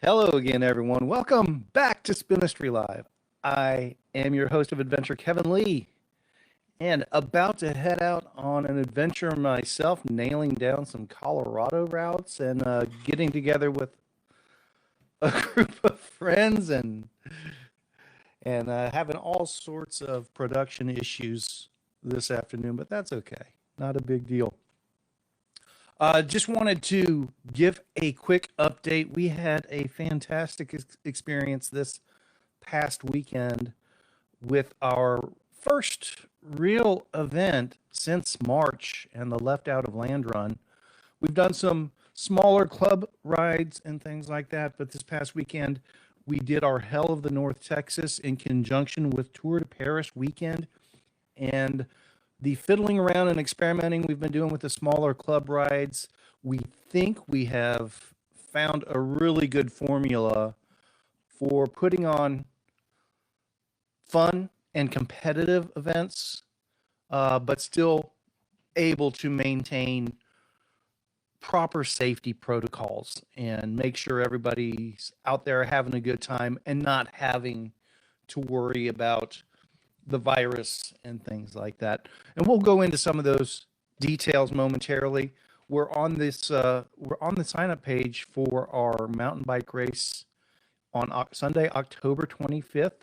Hello again, everyone. Welcome back to Spinistry Live. I am your host of adventure, Kevin Lee, and about to head out on an adventure myself, nailing down some Colorado routes and getting together with a group of friends and having all sorts of production issues this afternoon, but that's okay. Not a big deal. Just wanted to give a quick update. We had a fantastic experience this past weekend with our first real event since March and the Left Out of Land run. We've done some smaller club rides and things like that, but this past weekend we did our Hell of the North Texas in conjunction with Tour de Paris weekend. And the fiddling around and experimenting we've been doing with the smaller club rides, we think we have found a really good formula for putting on fun and competitive events, but still able to maintain proper safety protocols and make sure everybody's out there having a good time and not having to worry about the virus and things like that. And we'll go into some of those details momentarily. We're on the sign up page for our mountain bike race on Sunday, October 25th.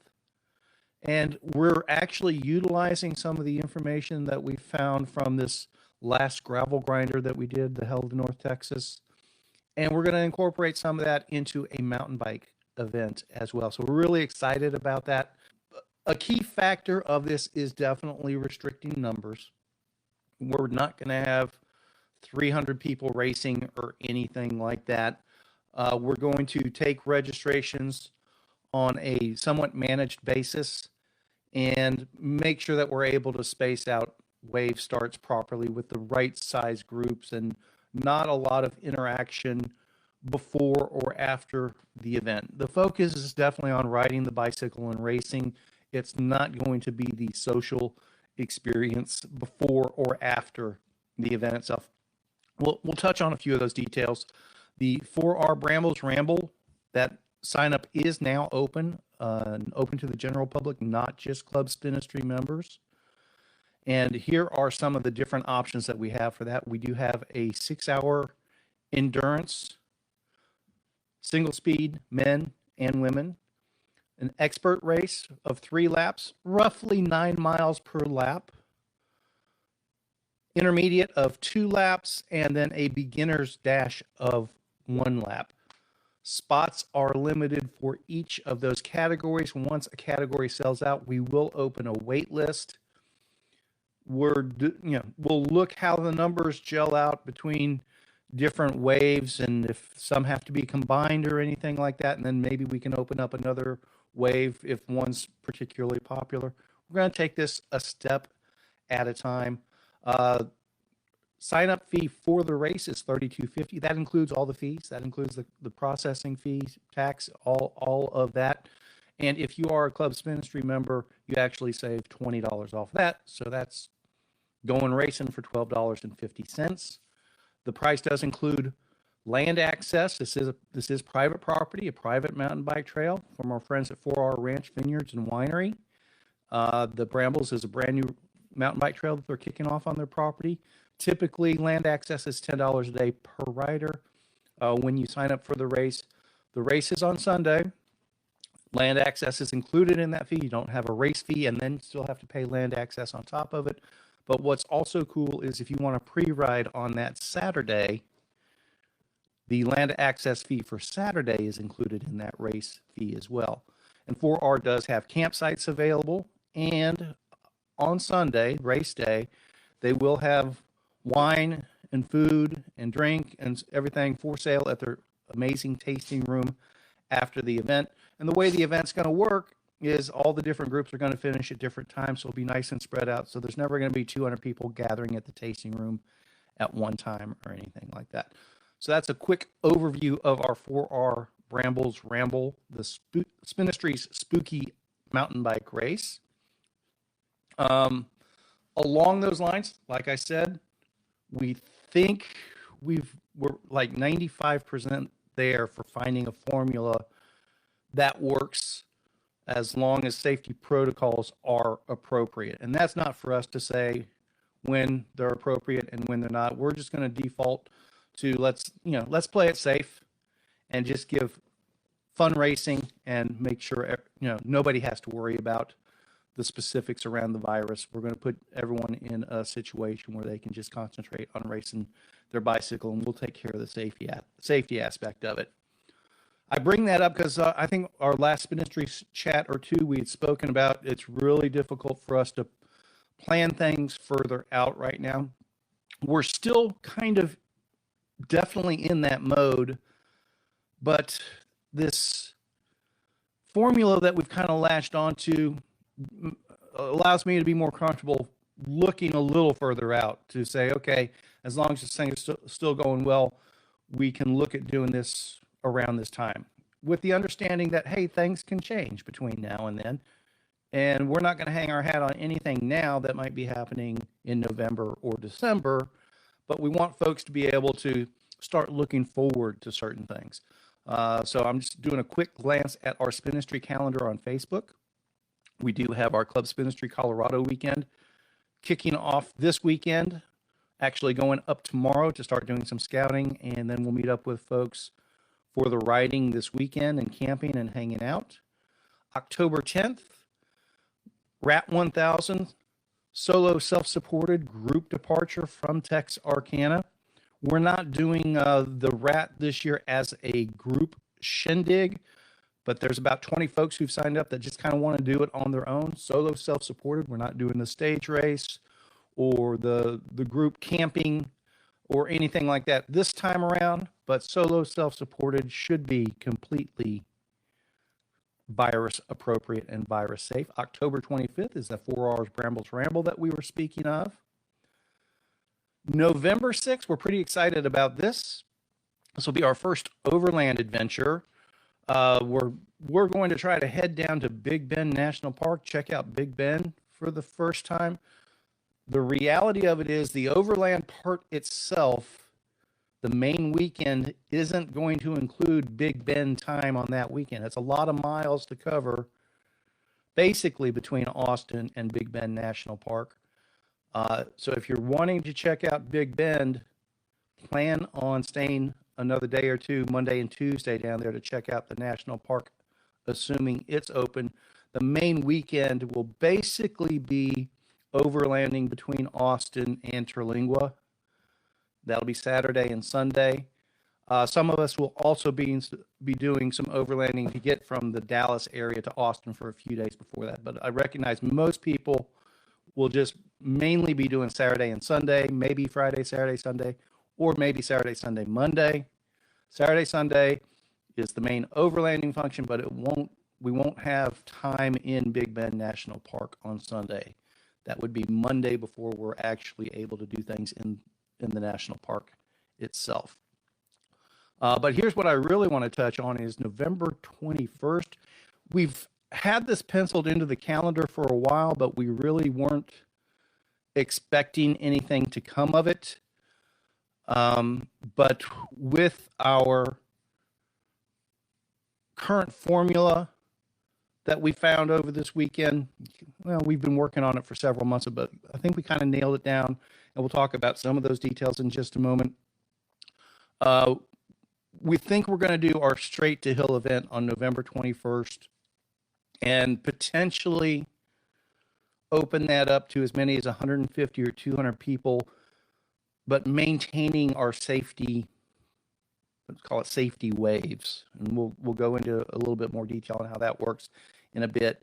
And we're actually utilizing some of the information that we found from this last gravel grinder that we did, the Hell of North Texas. And we're going to incorporate some of that into a mountain bike event as well. So we're really excited about that. A key factor of this is definitely restricting numbers. We're not going to have 300 people racing or anything like that. We're going to take registrations on a somewhat managed basis and make sure that we're able to space out wave starts properly with the right size groups and not a lot of interaction before or after the event. The focus is definitely on riding the bicycle and racing. It's not going to be the social experience before or after the event itself. We'll touch on a few of those details. The 4R Brambles Ramble, that sign up is now open to the general public, not just Club Spinistry members. And here are some of the different options that we have for that. We do have a 6-hour endurance, single speed, men and women. An expert race of 3 laps, roughly 9 miles per lap. Intermediate of 2 laps, and then a beginner's dash of 1 lap. Spots are limited for each of those categories. Once a category sells out, we will open a wait list. We'll look how the numbers gel out between different waves and if some have to be combined or anything like that, and then maybe we can open up another wave if one's particularly popular. We're going to take this a step at a time. Sign up fee for the race is $32.50. That includes all the fees. That includes the processing fees, tax, all of that. And if you are a Club Spinistry member, you actually save $20 off that. So that's going racing for $12.50. The price does include land access. This is private property, a private mountain bike trail from our friends at 4R Ranch Vineyards and Winery. The Brambles is a brand new mountain bike trail that they're kicking off on their property. Typically, land access is $10 a day per rider. When you sign up for the race is on Sunday. Land access is included in that fee. You don't have a race fee and then still have to pay land access on top of it. But what's also cool is if you want a pre-ride on that Saturday, the land access fee for Saturday is included in that race fee as well. And 4R does have campsites available. And on Sunday, race day, they will have wine and food and drink and everything for sale at their amazing tasting room after the event. And the way the event's going to work is all the different groups are going to finish at different times, so it'll be nice and spread out. So there's never going to be 200 people gathering at the tasting room at one time or anything like that. So that's a quick overview of our 4R Brambles Ramble, the Spinistry's spooky mountain bike race. Along those lines, like I said, we think we're like 95% there for finding a formula that works as long as safety protocols are appropriate. And that's not for us to say when they're appropriate and when they're not. We're just going to default to let's play it safe and just give fun racing and make sure nobody has to worry about the specifics around the virus. We're going to put everyone in a situation where they can just concentrate on racing their bicycle, and we'll take care of the safety aspect of it. I bring that up because I think our last Spin Industry chat or two we had spoken about, it's really difficult for us to plan things further out right now. We're still kind of definitely in that mode, but this formula that we've kind of latched onto allows me to be more comfortable looking a little further out to say, okay, as long as this thing is still going well, we can look at doing this around this time, with the understanding that, hey, things can change between now and then. And we're not going to hang our hat on anything now that might be happening in November or December, but we want folks to be able to start looking forward to certain things. So I'm just doing a quick glance at our Spin Industry calendar on Facebook. We do have our Club Spin Industry Colorado weekend kicking off this weekend, actually going up tomorrow to start doing some scouting, and then we'll meet up with folks for the riding this weekend and camping and hanging out. October 10th, RAT 1000, solo self-supported group departure from Texarkana. We're not doing the RAT this year as a group shindig, but there's about 20 folks who've signed up that just kind of want to do it on their own, solo self-supported. We're not doing the stage race or the group camping or anything like that this time around, but solo self-supported should be completely virus appropriate and virus safe. October 25th is the 4 Hours Brambles Ramble that we were speaking of. November 6th, we're pretty excited about this. This will be our first overland adventure. We're going to try to head down to Big Bend National Park, check out Big Bend for the first time. The reality of it is the overland part itself, the main weekend, isn't going to include Big Bend time on that weekend. It's a lot of miles to cover, basically between Austin and Big Bend National Park. So if you're wanting to check out Big Bend, plan on staying another day or two, Monday and Tuesday, down there to check out the national park, assuming it's open. The main weekend will basically be overlanding between Austin and Terlingua. That'll be Saturday and Sunday. Some of us will also be doing some overlanding to get from the Dallas area to Austin for a few days before that. But I recognize most people will just mainly be doing Saturday and Sunday, maybe Friday, Saturday, Sunday, or maybe Saturday, Sunday, Monday. Saturday, Sunday is the main overlanding function, but we won't have time in Big Bend National Park on Sunday. That would be Monday before we're actually able to do things in the national park itself. But here's what I really want to touch on is November 21st. We've had this penciled into the calendar for a while, but we really weren't expecting anything to come of it. But with our current formula that we found over this weekend, well, we've been working on it for several months, but I think we kind of nailed it down, and we'll talk about some of those details in just a moment. We think we're going to do our Straight to Hill event on November 21st and potentially open that up to as many as 150 or 200 people, but maintaining our safety, let's call it safety waves. And we'll go into a little bit more detail on how that works in a bit.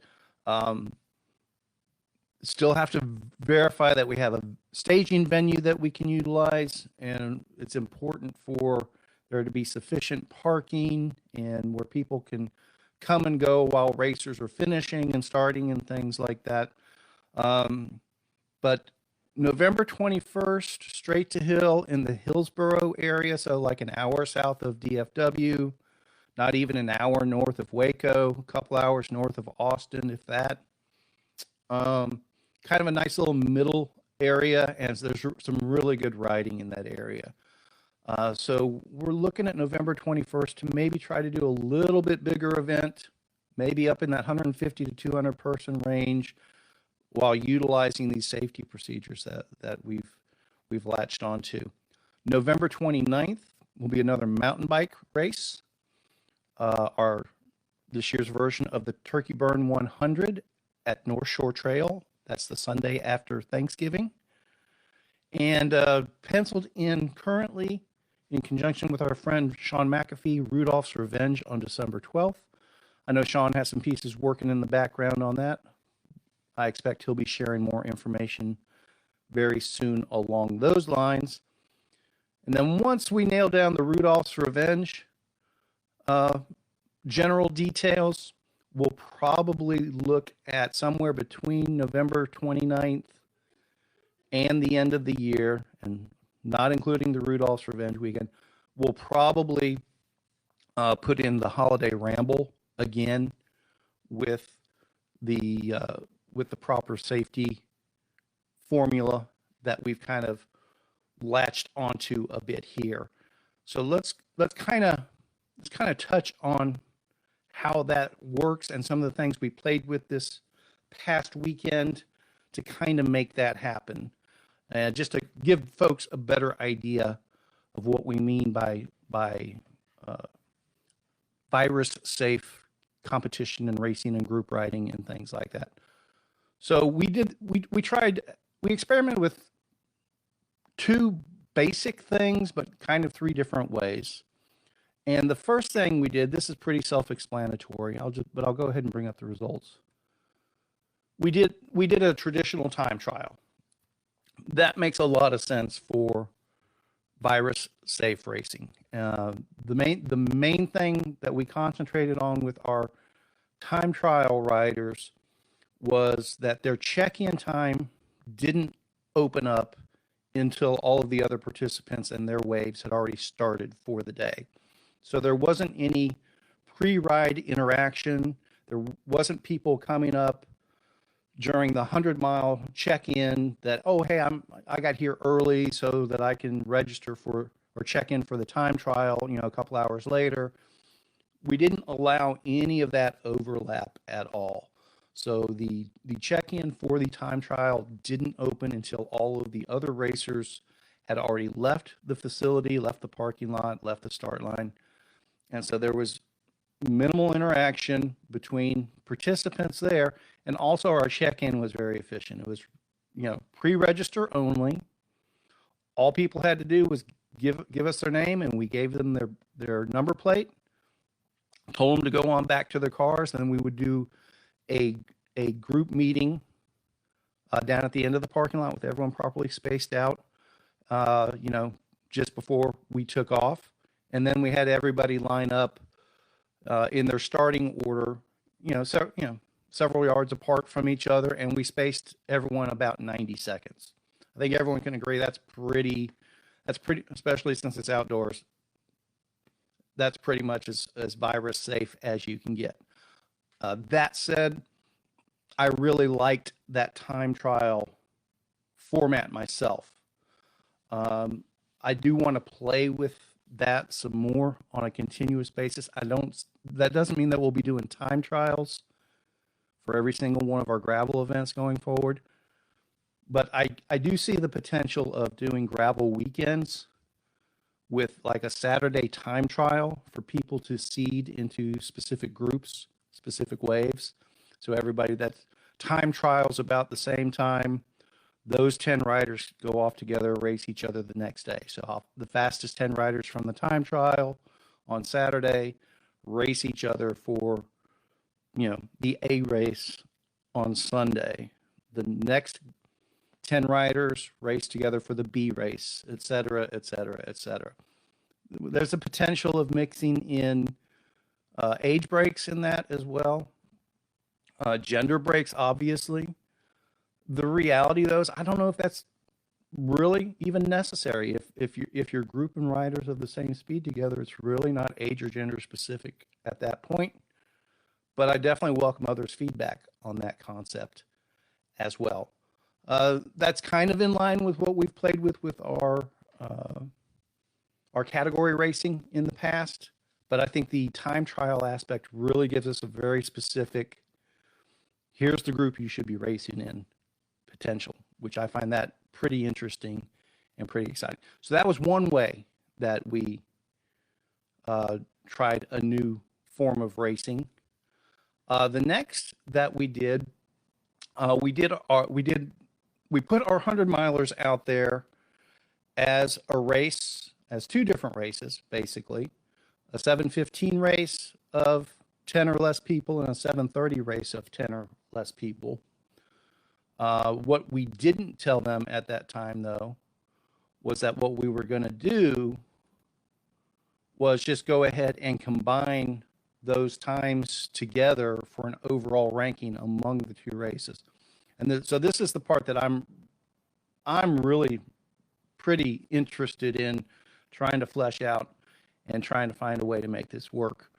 Still have to verify that we have a staging venue that we can utilize, and it's important for there to be sufficient parking and where people can come and go while racers are finishing and starting and things like that. But November 21st, Straight to Hill in the Hillsboro area, so like an hour south of DFW, not even an hour north of Waco, a couple hours north of Austin, if that. Kind of a nice little middle area, and there's some really good riding in that area. So we're looking at November 21st to maybe try to do a little bit bigger event, maybe up in that 150 to 200 person range, while utilizing these safety procedures that we've latched onto. November 29th will be another mountain bike race. Our this year's version of the Turkey Burn 100 at North Shore Trail. That's the Sunday after Thanksgiving. And penciled in currently, in conjunction with our friend Sean McAfee, Rudolph's Revenge on December 12th. I know Sean has some pieces working in the background on that. I expect he'll be sharing more information very soon along those lines. And then once we nail down the Rudolph's Revenge general details, we'll probably look at somewhere between November 29th and the end of the year, and not including the Rudolph's Revenge weekend, we'll probably put in the Holiday Ramble again with the proper safety formula that we've kind of latched onto a bit here. So let's kind of touch on how that works and some of the things we played with this past weekend to kind of make that happen. Just to give folks a better idea of what we mean by virus safe competition and racing and group riding and things like that. So we experimented with two basic things, but kind of three different ways. And the first thing we did, this is pretty self-explanatory. I'll go ahead and bring up the results. We did a traditional time trial. That makes a lot of sense for virus safe racing. The main thing that we concentrated on with our time trial riders was that their check-in time didn't open up until all of the other participants and their waves had already started for the day. So there wasn't any pre-ride interaction. There wasn't people coming up during the 100-mile check-in that, oh, hey, I got here early so that I can register for or check in for the time trial, a couple hours later. We didn't allow any of that overlap at all. So the check-in for the time trial didn't open until all of the other racers had already left the facility, left the parking lot, left the start line. And so there was minimal interaction between participants there. And also our check-in was very efficient. It was, pre-register only. All people had to do was give us their name, and we gave them their number plate, told them to go on back to their cars, and then we would do a group meeting down at the end of the parking lot with everyone properly spaced out, just before we took off. And then we had everybody line up in their starting order, several yards apart from each other, and we spaced everyone about 90 seconds. I think everyone can agree that's pretty, especially since it's outdoors, that's pretty much as virus safe as you can get. That said, I really liked that time trial format myself. I do want to play with that some more on a continuous basis. That doesn't mean that we'll be doing time trials for every single one of our gravel events going forward. But I do see the potential of doing gravel weekends with like a Saturday time trial for people to seed into specific groups, specific waves. So everybody that's time trials about the same time, those 10 riders go off together, race each other the next day. So the fastest 10 riders from the time trial on Saturday race each other for, the A race on Sunday. The next 10 riders race together for the B race, et cetera, et cetera, et cetera. There's a potential of mixing in age breaks in that as well. Gender breaks, obviously. The reality, though, is I don't know if that's really even necessary. If you're grouping riders of the same speed together, it's really not age or gender specific at that point. But I definitely welcome others' feedback on that concept as well. That's kind of in line with what we've played with our our category racing in the past, but I think the time trial aspect really gives us a very specific, here's the group you should be racing in potential, which I find that pretty interesting and pretty exciting. So that was one way that we tried a new form of racing. The next that we did, we put our 100 milers out there as a race, as two different races, basically, a 7:15 race of 10 or less people and a 7:30 race of 10 or less people. What we didn't tell them at that time, though, was that what we were going to do was just go ahead and combine those times together for an overall ranking among the two races. And so this is the part that I'm really pretty interested in trying to flesh out and trying to find a way to make this work.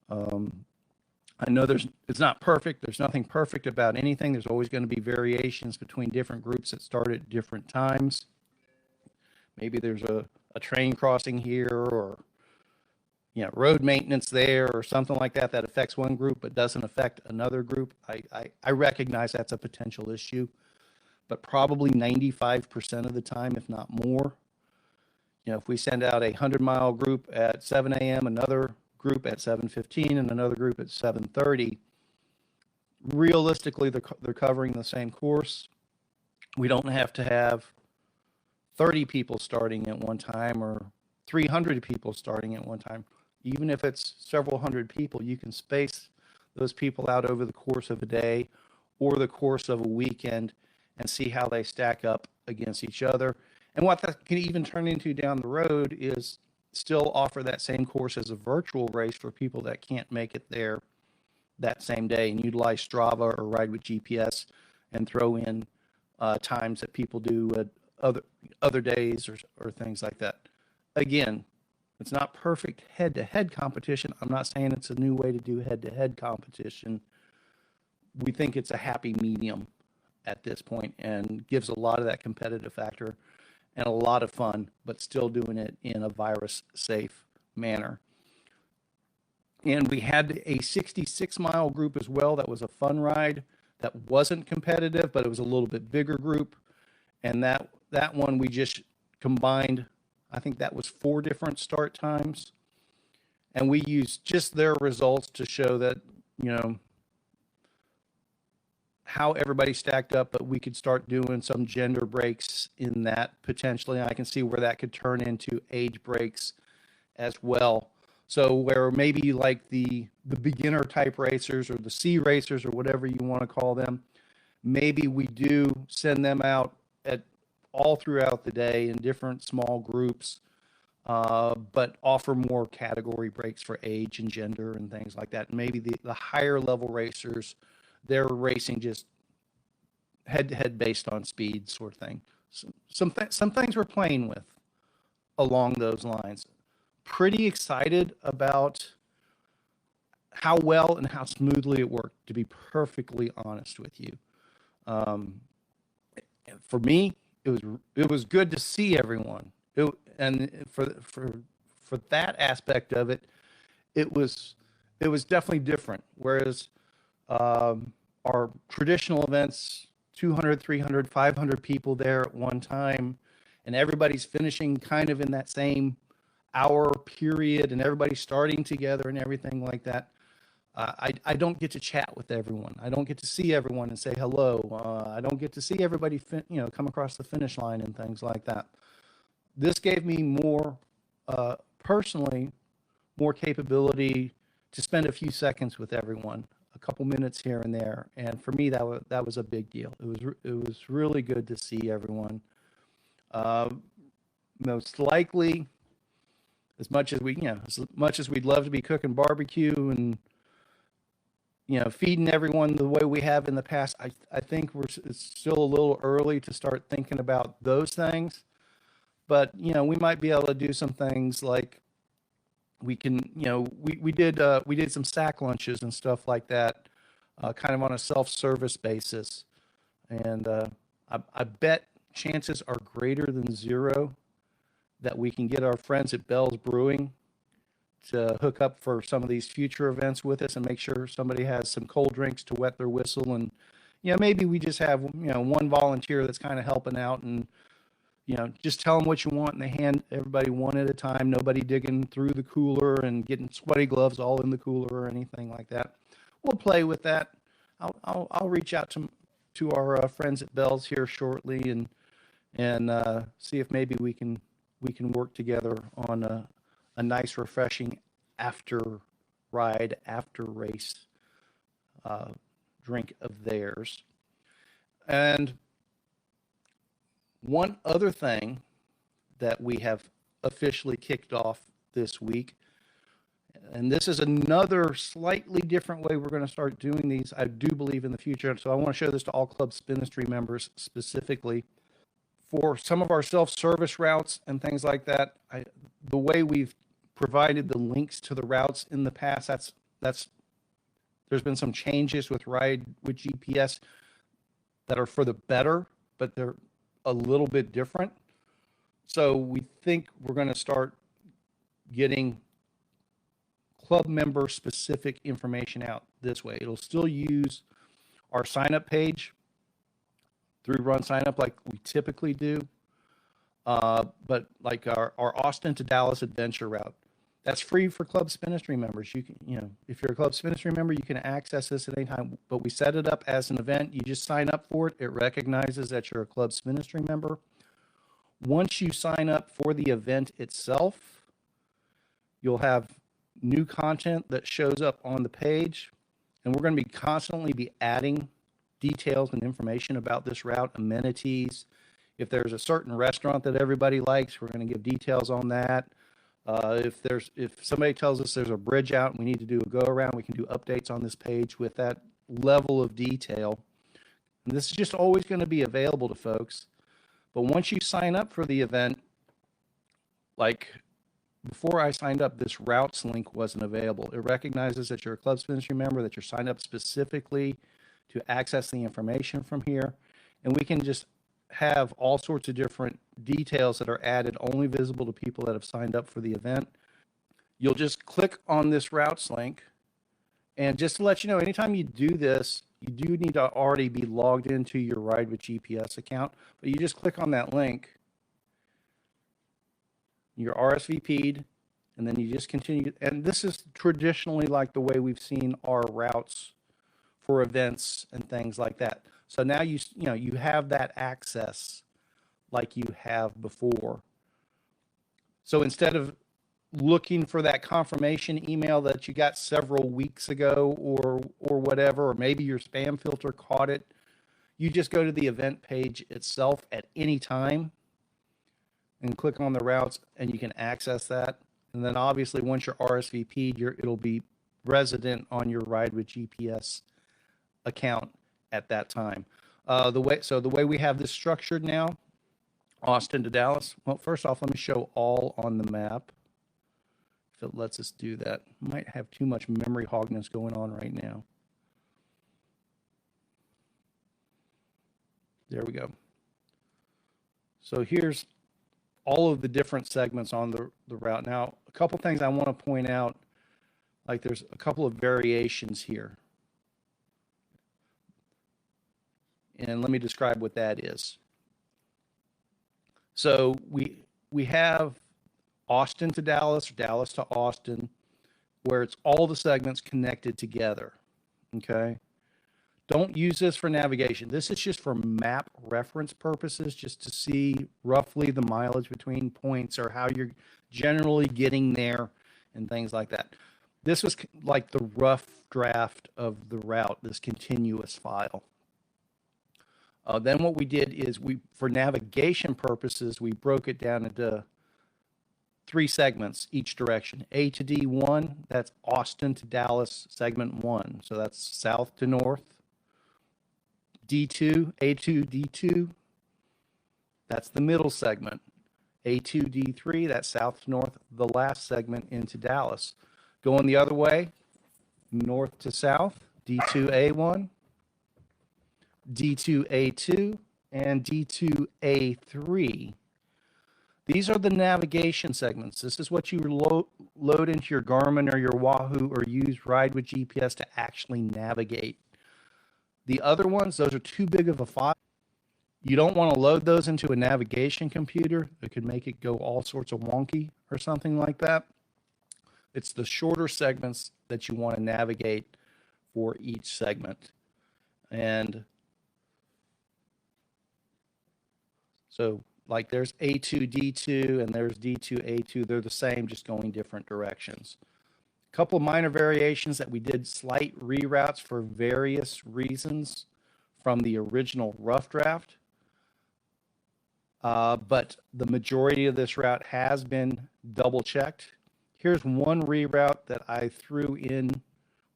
I know it's not perfect. There's nothing perfect about anything. There's always going to be variations between different groups that start at different times. Maybe there's a train crossing here, or road maintenance there, or something like that that affects one group but doesn't affect another group. I recognize that's a potential issue, but probably 95% of the time, if not more, if we send out a 100-mile group at 7 a.m., another group at 7:15, and another group at 7:30, realistically, they're covering the same course. We don't have to have 30 people starting at one time or 300 people starting at one time. Even if it's several hundred people, you can space those people out over the course of a day or the course of a weekend and see how they stack up against each other. And what that can even turn into down the road is still offer that same course as a virtual race for people that can't make it there that same day, and utilize Strava or Ride with GPS and throw in times that people do at other days or things like that. Again, it's not perfect head-to-head competition. I'm not saying it's a new way to do head-to-head competition. We think it's a happy medium at this point and gives a lot of that competitive factor and a lot of fun, but still doing it in a virus-safe manner. And we had a 66-mile group as well. That was a fun ride that wasn't competitive, but it was a little bit bigger group. And that one we just combined, I think that was 4 different start times. And we used just their results to show that, how everybody stacked up, but we could start doing some gender breaks in that potentially. I can see where that could turn into age breaks as well. So where maybe like the beginner type racers or the C racers or whatever you want to call them, maybe we do send them out at all throughout the day in different small groups, but offer more category breaks for age and gender and things like that. Maybe the higher level racers, they're racing just head-to-head based on speed sort of thing. Some things we're playing with along those lines. Pretty excited about how well and how smoothly it worked, to be perfectly honest with you. For me, it was good to see everyone. And for that aspect of it, it was definitely different. Whereas our traditional events, 200, 300, 500 people there at one time, and everybody's finishing kind of in that same hour period, and everybody's starting together and everything like that. I don't get to chat with everyone. I don't get to see everyone and say hello. I don't get to see everybody, come across the finish line and things like that. This gave me more, personally, more capability to spend a few seconds with everyone, a couple minutes here and there. And for me, that was a big deal. It was really good to see everyone. Most likely, as much as we'd love to be cooking barbecue and feeding everyone the way we have in the past, I think it's still a little early to start thinking about those things. But we might be able to do some things like we can, we did some sack lunches and stuff like that, kind of on a self-service basis, and I bet chances are greater than zero that we can get our friends at Bell's Brewing to hook up for some of these future events with us and make sure somebody has some cold drinks to wet their whistle. And, maybe we just have, one volunteer that's kind of helping out and, just tell them what you want and they hand everybody one at a time. Nobody digging through the cooler and getting sweaty gloves all in the cooler or anything like that. We'll play with that. I'll reach out to our friends at Bell's here shortly and see if maybe we can work together on a nice, refreshing after ride, after race drink of theirs. And one other thing that we have officially kicked off this week, and this is another slightly different way we're going to start doing these, I do believe, in the future. So I want to show this to all Club Spinistry members specifically. For some of our self-service routes and things like that, the way we've provided the links to the routes in the past, there's been some changes with Ride with GPS that are for the better, but they're a little bit different. So we think we're going to start getting club member specific information out this way. It'll still use our sign up page through Run Sign Up like we typically do. But like our Austin to Dallas adventure route, that's free for Club Spinistry members. You can, if you're a Club Spinistry member, you can access this at any time, but we set it up as an event. You just sign up for it. It recognizes that you're a Club Spinistry member. Once you sign up for the event itself, you'll have new content that shows up on the page, and we're going to be constantly adding details and information about this route, amenities. If there's a certain restaurant that everybody likes, we're going to give details on that. If somebody tells us there's a bridge out and we need to do a go around, we can do updates on this page with that level of detail. And this is just always going to be available to folks. But once you sign up for the event, like before I signed up, this routes link wasn't available. It recognizes that you're a Club Spinistry member, that you're signed up specifically to access the information from here. And we can just have all sorts of different details that are added, only visible to people that have signed up for the event. You'll just click on this routes link. And just to let you know, anytime you do this, you do need to already be logged into your Ride with GPS account. But you just click on that link, you're RSVP'd, and then you just continue. And this is traditionally like the way we've seen our routes for events and things like that. So now you have that access like you have before. So instead of looking for that confirmation email that you got several weeks ago or whatever, or maybe your spam filter caught it, you just go to the event page itself at any time and click on the routes and you can access that. And then obviously once you're RSVP'd, it'll be resident on your Ride with GPS account at that time. The way we have this structured now, Austin to Dallas. Well, first off, let me show all on the map. If it lets us do that. Might have too much memory hogness going on right now. There we go. So here's all of the different segments on the route. Now, a couple things I want to point out, like there's a couple of variations here. And let me describe what that is. So we have Austin to Dallas, or Dallas to Austin, where it's all the segments connected together, okay? Don't use this for navigation. This is just for map reference purposes, just to see roughly the mileage between points or how you're generally getting there and things like that. This was like the rough draft of the route, this continuous file. Then what we did is for navigation purposes, we broke it down into 3 segments each direction. A to D1, that's Austin to Dallas, segment 1. So that's south to north. D2, A2, D2, that's the middle segment. A2, D3, that's south to north, the last segment into Dallas. Going the other way, north to south, D2A1, D2A2, and D2A3. These are the navigation segments. This is what you load into your Garmin or your Wahoo or use Ride with GPS to actually navigate. The other ones, those are too big of a file. You don't want to load those into a navigation computer. It could make it go all sorts of wonky or something like that. It's the shorter segments that you want to navigate for each segment. And so like there's A2, D2, and there's D2, A2. They're the same, just going different directions. A couple of minor variations that we did slight reroutes for various reasons from the original rough draft. But the majority of this route has been double checked. Here's one reroute that I threw in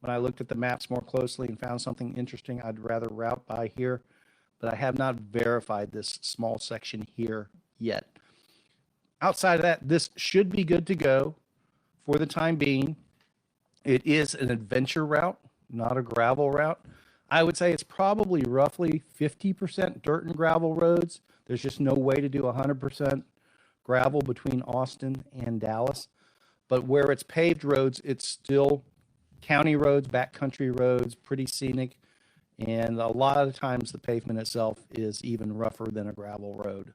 when I looked at the maps more closely and found something interesting I'd rather route by here, but I have not verified this small section here yet. Outside of that, this should be good to go for the time being. It is an adventure route, not a gravel route. I would say it's probably roughly 50% dirt and gravel roads. There's just no way to do 100% gravel between Austin and Dallas. But where it's paved roads, it's still county roads, backcountry roads, pretty scenic. And a lot of the times the pavement itself is even rougher than a gravel road.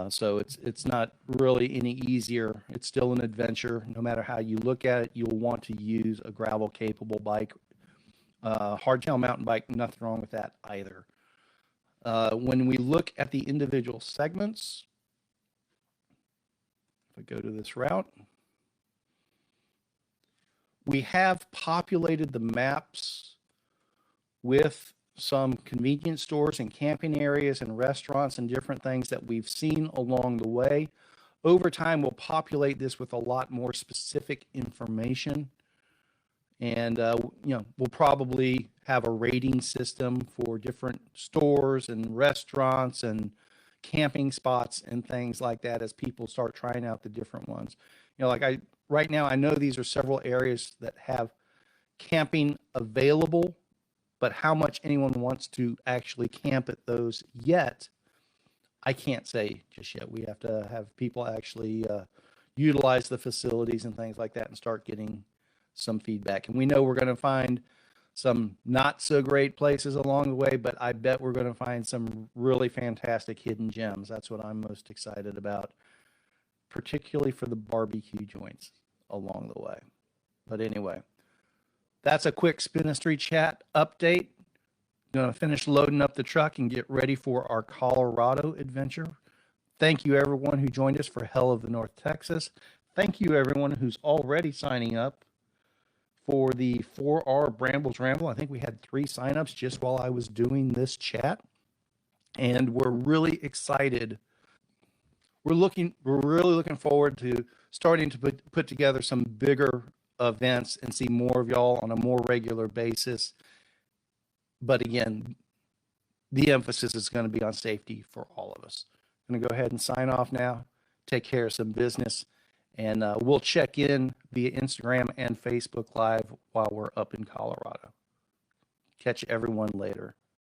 So it's not really any easier. It's still an adventure. No matter how you look at it, you'll want to use a gravel capable bike. Hardtail mountain bike, nothing wrong with that either. When we look at the individual segments, if I go to this route, we have populated the maps with some convenience stores and camping areas and restaurants and different things that we've seen along the way. Over time, we'll populate this with a lot more specific information. And, we'll probably have a rating system for different stores and restaurants and camping spots and things like that as people start trying out the different ones. Right now, I know these are several areas that have camping available, but how much anyone wants to actually camp at those yet, I can't say just yet. We have to have people actually utilize the facilities and things like that and start getting some feedback. And we know we're going to find some not so great places along the way, but I bet we're going to find some really fantastic hidden gems. That's what I'm most excited about, particularly for the barbecue joints along the way. But anyway, that's a quick Spinistry Chat update. Going to finish loading up the truck and get ready for our Colorado adventure. Thank you, everyone who joined us for Hell of the North Texas. Thank you, everyone who's already signing up for the 4R Brambles Ramble. I think we had 3 signups just while I was doing this chat. And we're really excited. We're really looking forward to starting to put together some bigger events and see more of y'all on a more regular basis. But again, the emphasis is going to be on safety for all of us. I'm going to go ahead and sign off now, take care of some business, and we'll check in via Instagram and Facebook Live while we're up in Colorado. Catch everyone later.